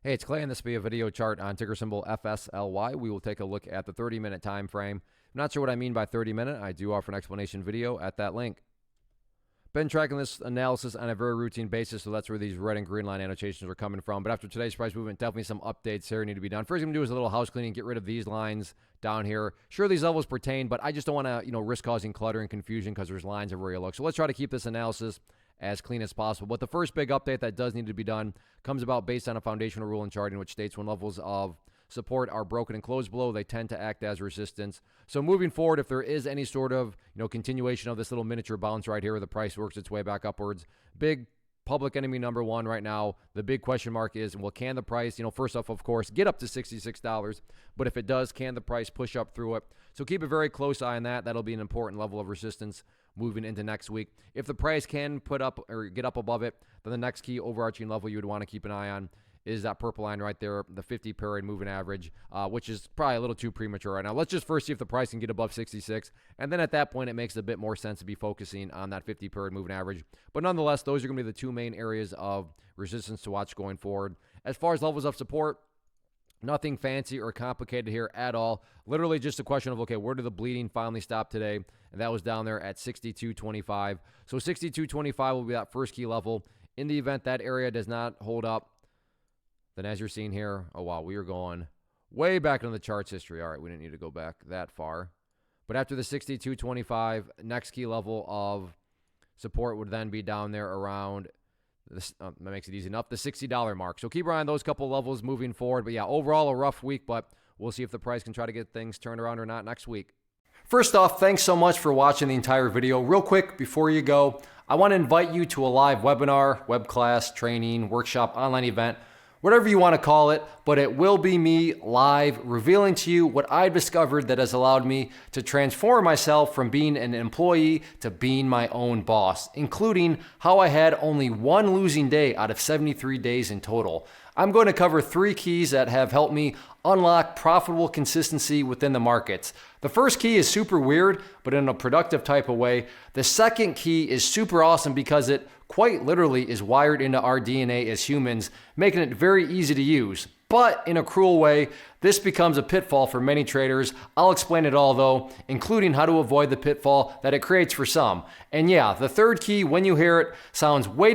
Hey, it's Clay, and this will be a video chart on ticker symbol FSLY. We will take a look at the 30-minute time frame. I'm not sure what I mean by 30-minute. I do offer an explanation video at that link. Been tracking this analysis on a very routine basis, so that's where these red and green line annotations are coming from. But after today's price movement, definitely some updates here need to be done. First, I'm going to do is a little house cleaning, get rid of these lines down here. Sure, these levels pertain, but I just don't want to, risk causing clutter and confusion because there's lines everywhere you look. So let's try to keep this analysis as clean as possible. But the first big update that does need to be done comes about based on a foundational rule in charting, which states when levels of support are broken and closed below, they tend to act as resistance. So moving forward, if there is any sort of continuation of this little miniature bounce right here where the price works its way back upwards, big public enemy number one right now, the big question mark is, well, can the price, first off, of course, get up to $66? But if it does, can the price push up through it? So keep a very close eye on that. That'll be an important level of resistance moving into next week. If the price can put up or get up above it, then the next key overarching level you would want to keep an eye on is that purple line right there, the 50-period moving average, which is probably a little too premature right now. Let's just first see if the price can get above 66, and then at that point, it makes a bit more sense to be focusing on that 50-period moving average. But nonetheless, those are going to be the two main areas of resistance to watch going forward. As far as levels of support, nothing fancy or complicated here at all. Literally just a question of, okay, where did the bleeding finally stop today? And that was down there at 62.25. So 62.25 will be that first key level. In the event that area does not hold up, then as you're seeing here, oh wow, we are going way back into the charts history. All right, we didn't need to go back that far. But after the 62.25, next key level of support would then be down there around this, that makes it easy enough, the $60 mark. So keep an eye on those couple levels moving forward. But yeah, overall a rough week, but we'll see if the price can try to get things turned around or not next week. First off, thanks so much for watching the entire video. Real quick, before you go, I want to invite you to a live webinar, web class, training, workshop, online event, whatever you want to call it, but it will be me live revealing to you what I've discovered that has allowed me to transform myself from being an employee to being my own boss, including how I had only one losing day out of 73 days in total. I'm going to cover 3 keys that have helped me unlock profitable consistency within the markets. The first key is super weird, but in a productive type of way. The second key is super awesome because it quite literally is wired into our DNA as humans, making it very easy to use. But in a cruel way, this becomes a pitfall for many traders. I'll explain it all though, including how to avoid the pitfall that it creates for some. And yeah, the third key, when you hear it, sounds way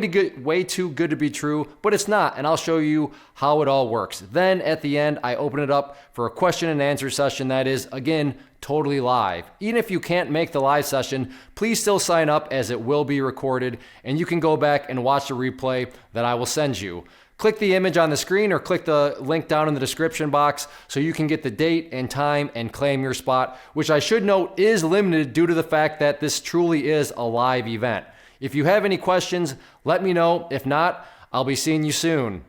too good to be true, but it's not, and I'll show you how it all works. Then at the end, I open it up for a question and answer session that is, again, totally live. Even if you can't make the live session, please still sign up as it will be recorded, and you can go back and watch the replay that I will send you. Click the image on the screen or click the link down in the description box so you can get the date and time and claim your spot, which I should note is limited due to the fact that this truly is a live event. If you have any questions, let me know. If not, I'll be seeing you soon.